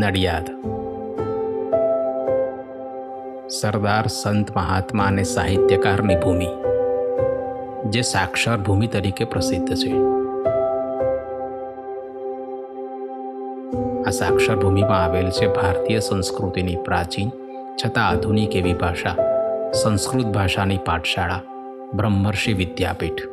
નડિયાદ. સરદાર સંત મહાત્મા અને સાહિત્યકારની ભૂમિ, જે સાક્ષર ભૂમિ તરીકે પ્રસિદ્ધ છે. આ સાક્ષર ભૂમિમાં આવેલ છે ભારતીય સંસ્કૃતિની પ્રાચીન છતાં આધુનિક એવી ભાષા, સંસ્કૃત ભાષાની પાઠશાળા બ્રહ્મર્ષિ વિદ્યાપીઠ.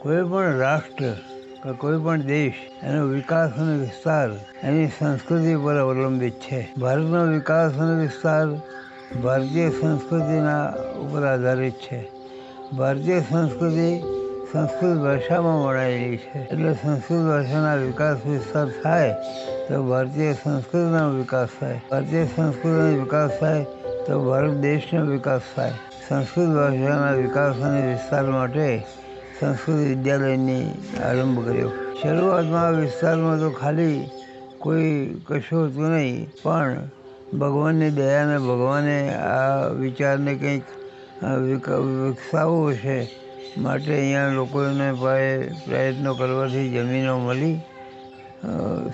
કોઈ પણ રાષ્ટ્ર કે કોઈ પણ દેશ એનો વિકાસ અને વિસ્તાર એની સંસ્કૃતિ પર અવલંબિત છે. ભારતનો વિકાસ અને વિસ્તાર ભારતીય સંસ્કૃતિના ઉપર આધારિત છે. ભારતીય સંસ્કૃતિ સંસ્કૃત ભાષામાં વણાયેલી છે, એટલે સંસ્કૃત ભાષાના વિકાસ વિસ્તાર થાય તો ભારતીય સંસ્કૃતિનો વિકાસ થાય. ભારતીય સંસ્કૃતિનો વિકાસ થાય તો ભારત દેશનો વિકાસ થાય. સંસ્કૃત ભાષાના વિકાસ અને વિસ્તાર માટે સંસ્કૃત વિદ્યાલયની આરંભ કર્યો. શરૂઆતમાં વિસ્તારમાં તો ખાલી કોઈ કશું હતું નહીં, પણ ભગવાનની દયાને ભગવાને આ વિચારને કંઈક વિકસાવવો છે માટે અહીંયા લોકોને પ્રયત્નો કરવાથી જમીનો મળી.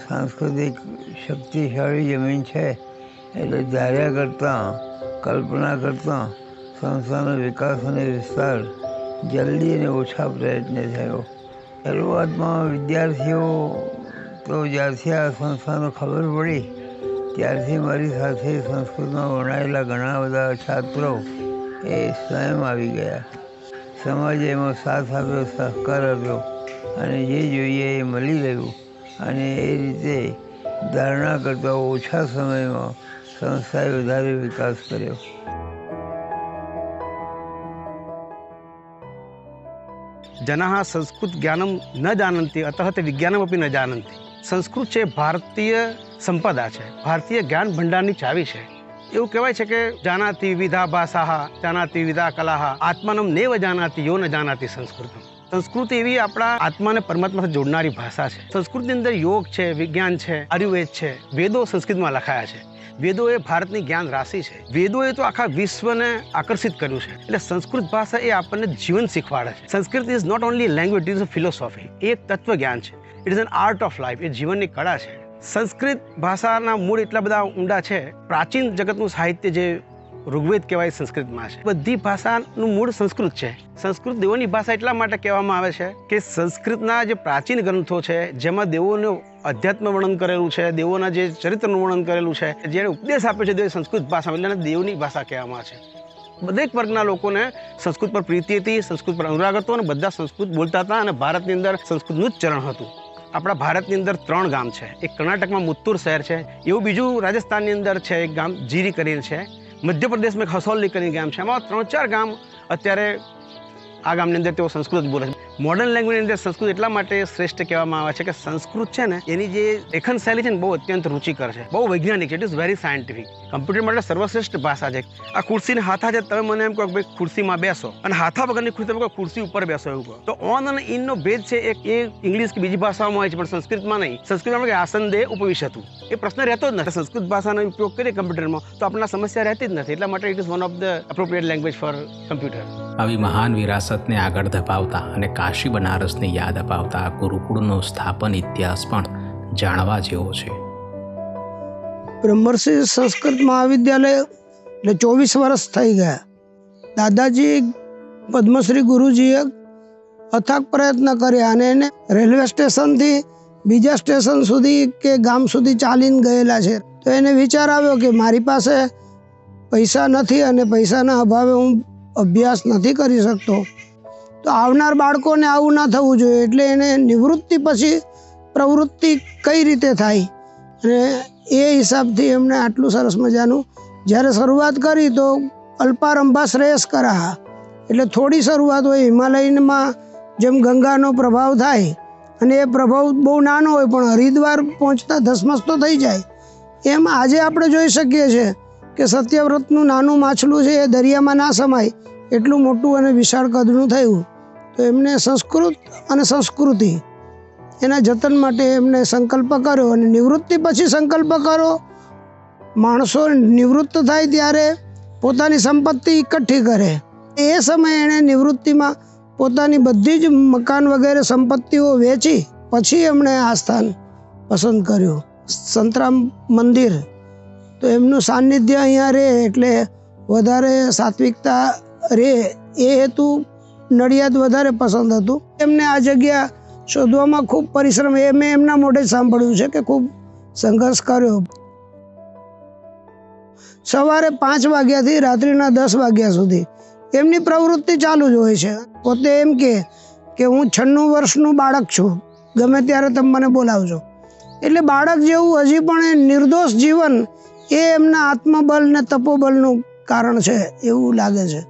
સાંસ્કૃતિક શક્તિશાળી જમીન છે, એટલે ધાર્યા કરતાં, કલ્પના કરતાં સંસ્થાનો વિકાસ અને વિસ્તાર જલ્દી અને ઓછા પ્રયત્ને થયો. શરૂઆતમાં વિદ્યાર્થીઓ તો જ્યારથી આ સંસ્થાનો ખબર પડી ત્યારથી મારી સાથે સંસ્કૃતમાં વણાયેલા ઘણા બધા છાત્રો એ સ્વયં આવી ગયા. સમાજે એમાં સાથ આપ્યો, સહકાર આપ્યો અને જે જોઈએ એ મળી ગયું અને એ રીતે ધારણા કરતાં ઓછા સમયમાં સંસ્થાએ વધારે વિકાસ કર્યો. जनाः संस्कृत ज्ञानं न जानन्ति, अतः ते विज्ञानमपि न जानन्ति. संस्कृत છે ભારતીય સંપદા છે, ભારતીય જ્ઞાન ભંડારની ચાવી છે. એવું કહેવાય છે કે જાનાતિ વિવિધા ભાષા, જાનાતિ વિવિધા કલા, આત્માનમ નેવ જાનાતિ યો ન જાનાતિ સંસ્કૃતમ. સંસ્કૃત એવી આપણા આત્માને પરમાત્મા સાથે જોડનારી ભાષા છે. સંસ્કૃતની અંદર યોગ છે, વિજ્ઞાન છે, આયુર્વેદ છે, વેદો સંસ્કૃતમાં લખાયા છે. વેદો એ ભારતની જ્ઞાન રાશિ છે. વેદોએ તો આખા વિશ્વને આકર્ષિત કર્યું છે. એટલે સંસ્કૃત ભાષા એ આપણને જીવન શીખવાડે છે. Sanskrit is not only language, it is a philosophy. એ એક તત્વ જ્ઞાન છે. It is an art of life. એ જીવનની કળા છે. સંસ્કૃત ભાષાના મૂળ એટલા બધા ઊંડા છે. પ્રાચીન જગતનું સાહિત્ય જે ઋગ્વેદ કહેવાય સંસ્કૃતમાં છે. બધી ભાષાનું મૂળ સંસ્કૃત છે. સંસ્કૃત દેવોની ભાષા એટલા માટે કહેવામાં આવે છે કે સંસ્કૃતના જે પ્રાચીન ગ્રંથો છે જેમાં દેવોનું અધ્યાત્મ વર્ણન કરેલું છે, દેવોના જે ચરિત્રનું વર્ણન કરેલું છે, જેને ઉપદેશ આપ્યો છે તે સંસ્કૃત ભાષામાં, એટલે દેવની ભાષા કહેવામાં આવે છે. દરેક વર્ગના લોકોને સંસ્કૃત પર પ્રીતિ હતી, સંસ્કૃત પર અનુરાગ હતો અને બધા સંસ્કૃત બોલતા હતા અને ભારતની અંદર સંસ્કૃતનું જ ચરણ હતું. આપણા ભારતની અંદર 3 ગામ છે. એક કર્ણાટકમાં મુત્તુર શહેર છે, એવું બીજું રાજસ્થાનની અંદર છે એક ગામ જીરી કરીને છે, મધ્યપ્રદેશમાં હસૌલી કરીને ગામ છે. આમાં 3-4 ગામ અત્યારે આ ગામની અંદર તેઓ સંસ્કૃત બોલે છે. મોડર્ન લેંગ્વેજની અંદર સંસ્કૃત એટલા માટે શ્રેષ્ઠ કહેવામાં આવે છે કે સંસ્કૃત છે ને એની જે લેખન શૈલી છે ને બહુ અત્યંત રુચિકર છે, બહુ વૈજ્ઞાનિક છે. It is very scientific. Computer માટે સર્વશ્રેષ્ઠ ભાષા છે. આ ખુરશીને હાથા છે, તમે મને એમ કહો કે ભાઈ ખુરશીમાં બેસો, અને હાથા વગરની ખુરશી તમે કહો ખુરશી ઉપર બેસો એવું કહો. તો ઓન અને ઇનનો ભેદ છે એ ઇંગ્લિશ કે બીજી ભાષાઓમાં હોય છે, પણ સંસ્કૃતમાં નહીં. સંસ્કૃતમાં આસન દે ઉપવિશતું એ પ્રશ્ન રહેતો જ નથી. સંસ્કૃત ભાષાનો ઉપયોગ કરીએ કમ્પ્યુટરમાં તો આપણને સમસ્યા રહેતી જ નથી. એટલા માટે it is one of the appropriate language for computer. આવી મહાન વિરાસતને આગળ ધપાવતા અને કાશી બનારસને યાદ અપાવતા આ ગુરુકુળનો સ્થાપન ઇતિહાસ પણ જાણવા જેવો છે. બ્રહ્મર્ષિ સંસ્કૃત મહાવિદ્યાલય એટલે 24 વર્ષ થઈ ગયા. દાદાજી પદ્મશ્રી ગુરુજીએ અથાગ પ્રયત્ન કર્યા અને એને રેલવે સ્ટેશનથી બીજા સ્ટેશન સુધી કે ગામ સુધી ચાલીને ગયેલા છે. તો એને વિચાર આવ્યો કે મારી પાસે પૈસા નથી અને પૈસાના અભાવે હું અભ્યાસ નથી કરી શકતો, તો આવનાર બાળકોને આવું ના થવું જોઈએ, એટલે એને નિવૃત્તિ પછી પ્રવૃત્તિ કઈ રીતે થાય અને એ હિસાબથી એમણે આટલું સરસ મજાનું જ્યારે શરૂઆત કરી તો અલ્પારંભા શ્રેયસ કરાહા, એટલે થોડી શરૂઆત હોય. હિમાલયમાં જેમ ગંગાનો પ્રભાવ થાય અને એ પ્રભાવ બહુ નાનો હોય પણ હરિદ્વાર પહોંચતા ધસમસતો થઈ જાય, એમ આજે આપણે જોઈ શકીએ છીએ કે સત્યવ્રતનું નાનું માછલું છે એ દરિયામાં ના સમાય એટલું મોટું અને વિશાળ કદનું થયું. તો એમને સંસ્કૃત અને સંસ્કૃતિ એના જતન માટે એમને સંકલ્પ કર્યો અને નિવૃત્તિ પછી સંકલ્પ કરો. માણસો નિવૃત્ત થાય ત્યારે પોતાની સંપત્તિ એકઠી કરે. એ સમયે એણે નિવૃત્તિમાં પોતાની બધી જ મકાન વગેરે સંપત્તિઓ વેચી પછી એમણે આ સ્થાન પસંદ કર્યું, સંતરામ મંદિર. તો એમનું સાનિધ્ય અહીંયા રહે એટલે વધારે સાત્વિકતા રહે એ હેતુ નડિયાદ વધારે પસંદ હતું. એમને આ જગ્યા શોધવામાં ખૂબ પરિશ્રમ, એ મેં એમના મોઢે જ સાંભળ્યું છે કે ખૂબ સંઘર્ષ કર્યો. સવારે 5 વાગ્યાથી રાત્રિના 10 વાગ્યા સુધી એમની પ્રવૃત્તિ ચાલુ જ હોય છે. પોતે એમ કે હું 96 વર્ષનું બાળક છું, ગમે ત્યારે તમે મને બોલાવજો. એટલે બાળક જેવું હજી પણ એ નિર્દોષ જીવન એ એમના આત્મબળ ને તપોબળનું કારણ છે એવું લાગે છે.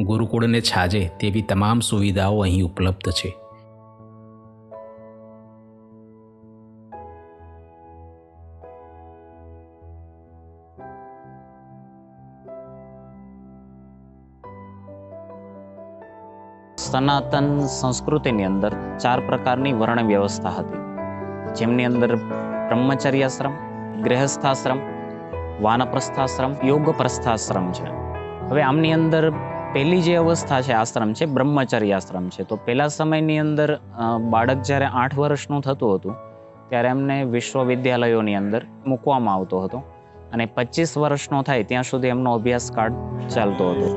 ગુરુકુળને છાજે તેવી તમામ સુવિધાઓ અહીં ઉપલબ્ધ છે. સનાતન સંસ્કૃતિની અંદર 4 પ્રકારની વર્ણ વ્યવસ્થા હતી, જેમની અંદર બ્રહ્મચર્યાશ્રમ, ગૃહસ્થાશ્રમ, વાનપ્રસ્થાશ્રમ, યોગપ્રસ્થાશ્રમ છે. હવે આમની અંદર પહેલી જે અવસ્થા છે આશ્રમ છે બ્રહ્મચર્યાશ્રમ છે. તો પહેલા સમયની અંદર બાળક જ્યારે 8 વર્ષનું થતું હતું ત્યારે એમને વિશ્વવિદ્યાલયોની અંદર મૂકવામાં આવતો હતો અને 25 વર્ષનો થાય ત્યાં સુધી એમનો અભ્યાસકાળ ચાલતો હતો.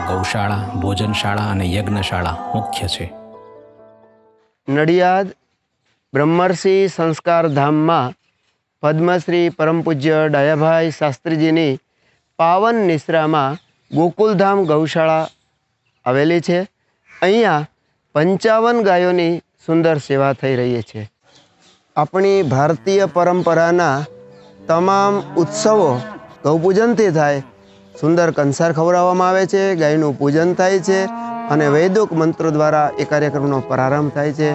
ગૌશાળા, ભોજનશાળા અને યજ્ઞશાળા મુખ્ય છે. નડિયાદ બ્રહ્મર્ષિ સંસ્કાર ધામમાં પદ્મશ્રી પરમ પૂજ્ય ડાયાભાઈ શાસ્ત્રીજીની પાવન નિશ્રામાં ગોકુલધામ ગૌશાળા આવેલી છે. અહીંયા 55 ગાયોની સુંદર સેવા થઈ રહી છે. આપણી ભારતીય પરંપરાના તમામ ઉત્સવો ગૌપૂજનથી થાય. સુંદર કંસાર ખવડાવવામાં આવે છે, ગાયનું પૂજન થાય છે અને વૈદિક મંત્રો દ્વારા એ કાર્યક્રમનો પ્રારંભ થાય છે.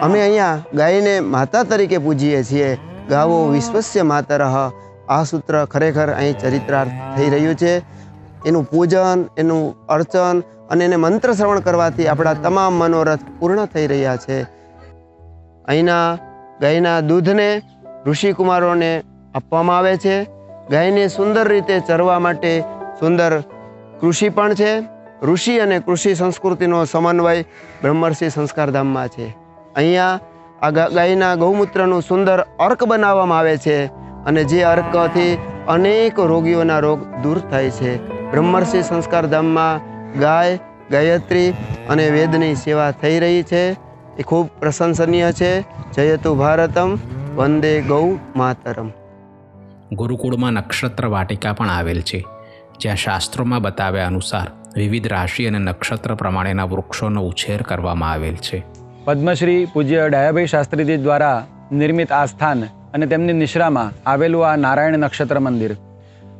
અમે અહીંયા ગાયને માતા તરીકે પૂજીએ છીએ. ગાવો વિશ્વસ્ય માતરઃ, આ સૂત્ર ખરેખર અહીં ચરિત્રાર્થ થઈ રહ્યું છે. એનું પૂજન, એનું અર્ચન અને એને મંત્ર શ્રવણ કરવાથી આપણા તમામ મનોરથ પૂર્ણ થઈ રહ્યા છે. અહીંના ગાયના દૂધને ઋષિકુમારોને આપવામાં આવે છે. ગાયને સુંદર રીતે ચરવા માટે સુંદર કૃષિ પણ છે. ઋષિ અને કૃષિ સંસ્કૃતિનો સમન્વય બ્રહ્મર્ષિ સંસ્કારધામમાં છે. અહીંયા આ ગાયના ગૌમૂત્રનું સુંદર અર્ક બનાવવામાં આવે છે અને જે અર્કથી અનેક રોગીઓના રોગ દૂર થાય છે. બ્રહ્મર્ષિ સંસ્કારધામમાં ગાય, ગાયત્રી અને વેદની સેવા થઈ રહી છે. એ ખૂબ પ્રશંસનીય છે. જયતુ ભારતમ, વંદે ગૌ માતરમ. ગુરુકુળમાં નક્ષત્ર વાટિકા પણ આવેલ છે, જ્યાં શાસ્ત્રોમાં બતાવ્યા અનુસાર વિવિધ રાશિ અને નક્ષત્ર પ્રમાણેના વૃક્ષોનો ઉછેર કરવામાં આવેલ છે. પદ્મશ્રી પૂજ્ય ડાયાભાઈ શાસ્ત્રીજી દ્વારા નિર્મિત આ સ્થાન અને તેમની નિશ્રામાં આવેલું આ નારાયણ નક્ષત્ર મંદિર,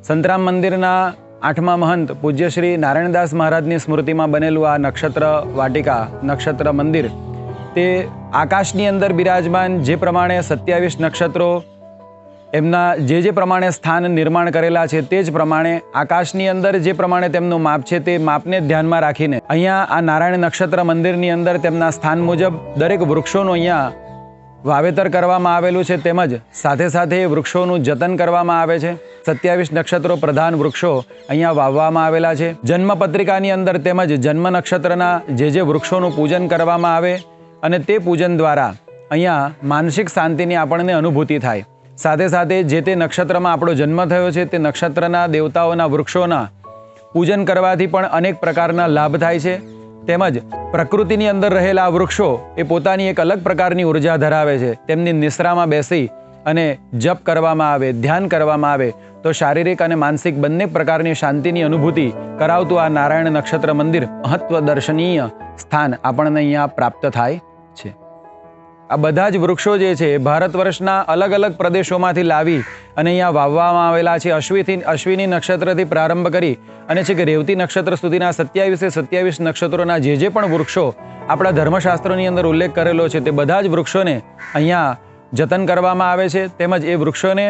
સંતરામ મંદિરના 8મા મહંત પૂજ્ય શ્રી નારાયણદાસ મહારાજની સ્મૃતિમાં બનેલું આ નક્ષત્ર વાટિકા, નક્ષત્ર મંદિર, તે આકાશની અંદર બિરાજમાન જે પ્રમાણે 27 નક્ષત્રો એમના જે પ્રમાણે સ્થાન નિર્માણ કરેલા છે તે જ પ્રમાણે આકાશની અંદર જે પ્રમાણે તેમનું માપ છે તે માપને ધ્યાનમાં રાખીને અહીંયા આ નારાયણ નક્ષત્ર મંદિરની અંદર તેમના સ્થાન મુજબ દરેક વૃક્ષોનું અહીંયા વાવેતર કરવામાં આવેલું છે, તેમજ સાથે સાથે વૃક્ષોનું જતન કરવામાં આવે છે. 27 નક્ષત્રો પ્રધાન વૃક્ષો અહીંયા વાવવામાં આવેલા છે. જન્મપત્રિકાની અંદર તેમજ જન્મ નક્ષત્રના જે વૃક્ષોનું પૂજન કરવામાં આવે અને તે પૂજન દ્વારા અહીંયા માનસિક શાંતિની આપણને અનુભૂતિ થાય. સાથે સાથે જે તે નક્ષત્રમાં આપણો જન્મ થયો છે તે નક્ષત્રના દેવતાઓના વૃક્ષોના પૂજન કરવાથી પણ અનેક પ્રકારના લાભ થાય છે. તેમજ પ્રકૃતિની અંદર રહેલા વૃક્ષો એ પોતાની એક અલગ પ્રકારની ઉર્જા ધરાવે છે. તેમની નિશ્રામાં બેસી અને જપ કરવામાં આવે, ધ્યાન કરવામાં આવે તો શારીરિક અને માનસિક બંને પ્રકારની શાંતિની અનુભૂતિ કરાવતું આ નારાયણ નક્ષત્ર મંદિર મહત્વ દર્શનીય સ્થાન આપણને અહીંયા પ્રાપ્ત થાય છે. આ બધા જ વૃક્ષો જે છે ભારત વર્ષના અલગ અલગ પ્રદેશોમાંથી લાવી અને અહીંયા વાવવામાં આવેલા છે. અશ્વિની નક્ષત્રથી પ્રારંભ કરી અને છેક રેવતી નક્ષત્ર સુધીના 27 નક્ષત્રોના જે પણ વૃક્ષો આપણા ધર્મશાસ્ત્રોની અંદર ઉલ્લેખ કરેલો છે તે બધા જ વૃક્ષોને અહીંયા જતન કરવામાં આવે છે. તેમજ એ વૃક્ષોને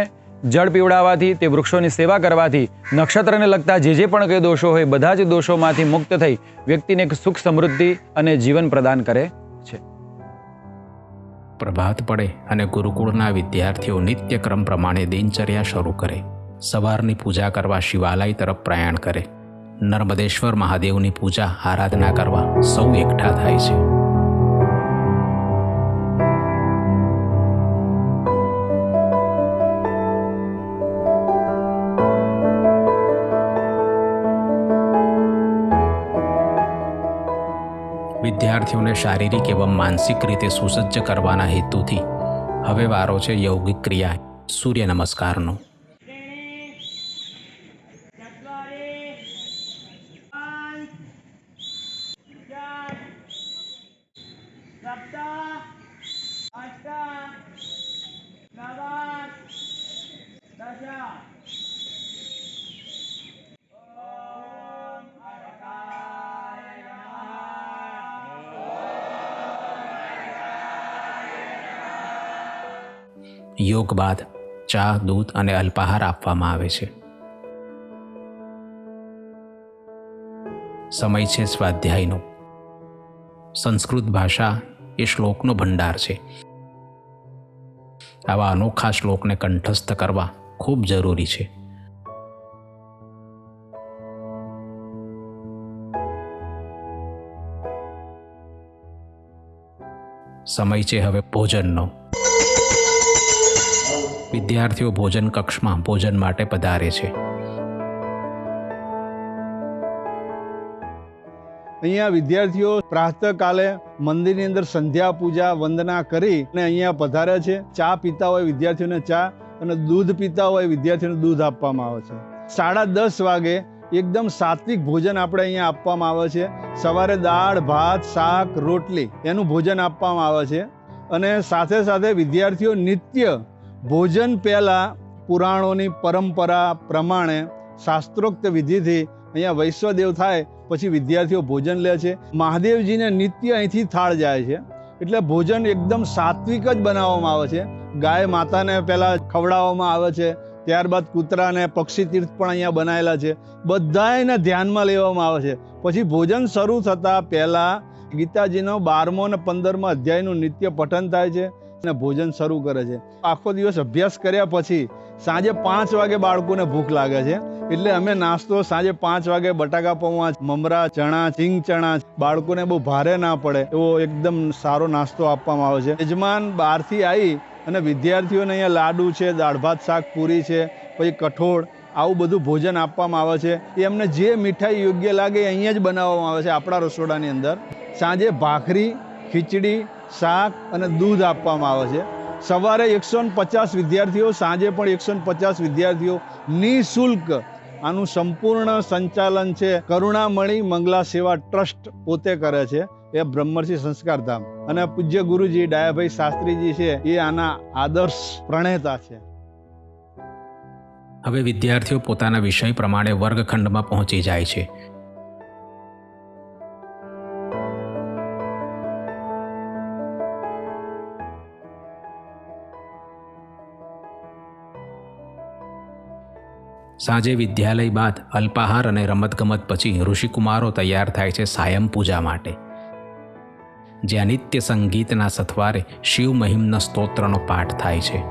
જળ પીવડાવવાથી, તે વૃક્ષોની સેવા કરવાથી નક્ષત્રને લગતા જે પણ કંઈ દોષો હોય બધા જ દોષોમાંથી મુક્ત થઈ વ્યક્તિને એક સુખ સમૃદ્ધિ અને જીવન પ્રદાન કરે છે. પ્રભાત પડે અને ગુરુકુળના વિદ્યાર્થીઓ નિત્યક્રમ પ્રમાણે દિનચર્યા શરૂ કરે. સવારની પૂજા કરવા શિવાલય તરફ પ્રયાણ કરે. નર્મદેશ્વર મહાદેવની પૂજા આરાધના કરવા સૌ એકઠા થાય છે. વિદ્યાર્થીઓને શારીરિક એવં માનસિક રીતે સુસજ્જ કરવાના હેતુથી હવે વારો છે યૌગિક ક્રિયા સૂર્ય નમસ્કારનો. યોગ બાદ ચા, દૂધ અને અલ્પાહાર આપવામાં આવે છે. સમય છે સ્વાધ્યાયનો. સંસ્કૃત ભાષા એ શ્લોકનો ભંડાર છે. આવા અનોખા શ્લોકને કંઠસ્થ કરવા ખૂબ જરૂરી છે. સમય છે હવે ભોજનનો. વિદ્યાર્થીઓ ભોજન કક્ષમાં ભોજન માટે પધારે છે. અહીંયા વિદ્યાર્થીઓ પ્રાતઃકાલે મંદિરની અંદર સંધ્યા પૂજા વંદના કરી અને અહીંયા પધારે છે. ચા પીતા હોય વિદ્યાર્થીઓને ચા અને દૂધ પીતા હોય વિદ્યાર્થીઓને દૂધ આપવામાં આવે છે. 10:30 વાગે એકદમ સાત્વિક ભોજન આપણે અહીંયા આપવામાં આવે છે. સવારે દાળ, ભાત, શાક, રોટલી એનું ભોજન આપવામાં આવે છે. અને સાથે સાથે વિદ્યાર્થીઓ નિત્ય ભોજન પહેલાં પુરાણોની પરંપરા પ્રમાણે શાસ્ત્રોક્ત વિધિથી અહીંયા વૈશ્વદેવ થાય પછી વિદ્યાર્થીઓ ભોજન લે છે. મહાદેવજીને નિત્ય અહીંથી થાળ જાય છે. એટલે ભોજન એકદમ સાત્વિક જ બનાવવામાં આવે છે. ગાય માતાને પહેલાં ખવડાવવામાં આવે છે. ત્યારબાદ કૂતરાને પક્ષી તીર્થ પણ અહીંયા બનાવેલા છે. બધાને ધ્યાનમાં લેવામાં આવે છે. પછી ભોજન શરૂ થતાં પહેલાં ગીતાજીનો 12મો અને 15મા અધ્યાયનું નિત્ય પઠન થાય છે અને ભોજન શરૂ કરે છે. આખો દિવસ અભ્યાસ કર્યા પછી સાંજે 5 વાગે બાળકોને ભૂખ લાગે છે. એટલે અમે નાસ્તો સાંજે 5 વાગે બટાકા પૌવા, મમરા, ચણા, સિંગ ચણા, બાળકોને બહુ ભારે ના પડે એવો એકદમ સારો નાસ્તો આપવામાં આવે છે. યજમાન બહારથી આવી અને વિદ્યાર્થીઓને અહીંયા લાડુ છે, દાળ ભાત શાક પૂરી છે, પછી કઠોળ, આવું બધું ભોજન આપવામાં આવે છે. એ અમને જે મીઠાઈ યોગ્ય લાગે અહીંયા જ બનાવવામાં આવે છે આપણા રસોડાની અંદર. સાંજે ભાખરી, ખીચડી, શાક અને દૂધ આપવામાં આવે છે. સવારે 150 વિદ્યાર્થીઓ, સાંજે પણ 150 વિદ્યાર્થીઓ નિઃશુલ્ક આનું સંપૂર્ણ સંચાલન છે કરુણામણી મંગલા સેવા ટ્રસ્ટ પોતે કરે છે. એ બ્રહ્મર્ષિ સંસ્કારધામ અને પૂજ્ય ગુરુજી ડાયાભાઈ શાસ્ત્રીજી છે એ આના આદર્શ પ્રણેતા છે. હવે વિદ્યાર્થીઓ પોતાના વિષય પ્રમાણે વર્ગખંડમાં પહોંચી જાય છે. સાંજે વિદ્યાલય બાદ અલ્પાહાર અને રમતગમત પછી ઋષિકુમારો તૈયાર થાય છે સાયં પૂજા માટે. જ્યાં નિત્ય સંગીતના સથવારે શિવ મહિમના સ્તોત્રનો પાઠ થાય છે.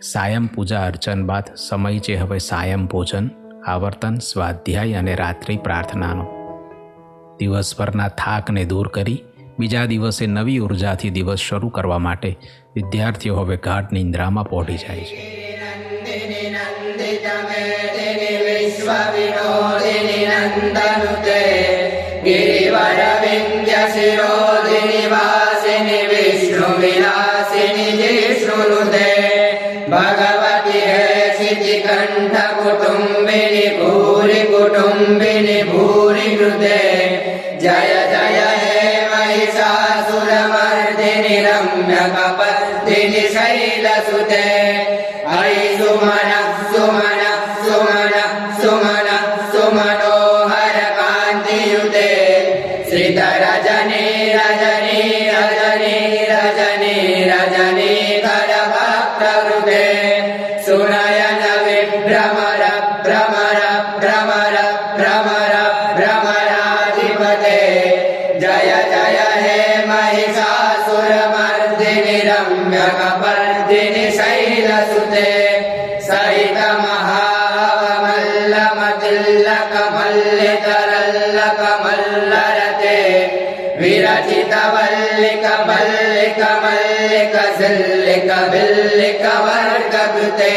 સાયમ પૂજા અર્ચન બાદ સમય છે હવે સાયમ ભોજન, આવર્તન, સ્વાધ્યાય અને રાત્રિ પ્રાર્થનાનો. દિવસભરના થાકને દૂર કરી બીજા દિવસે નવી ઉર્જાથી દિવસ શરૂ કરવા માટે વિદ્યાર્થીઓ હવે ગાઢ નિંદ્રામાં પહોંચી જાય છે. भगवती है शितिकंठ कुटुंबिनी भूरि कुटुंबिनी भूरि कृते जय जय हे महिषासुरमर्दिनि रम्यकपर्दिनि शैलसुते हरि सुमन सुमन सुमन सुमन सुमनोहर कान्तियुते श्रितरजनी रजनी रजनी रजनी रजनी सुनयन विभ्रमर भ्रमर भ्रमर भ्रमर भ्रमराधिपते जय जय हे महिषासुरमर्दिनि रम्यकपर्दिनि शैलसुते सहित महावमल्लमतिल्लकमल्लितरल्लकमल्लरते विरचित वल्लिक वल्लिक मल्लिक सिल्लिक बिल्लिक वर्ग कृते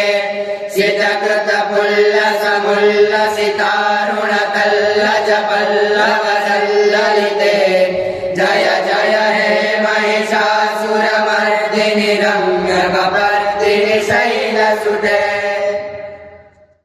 सितकृत पुल्ल समुल्ल सितारुण तल्लज पल्लव सल्ललिते जय जय हे महिषासुरमर्दिनि रम्यकपर्दिनि शैलसुते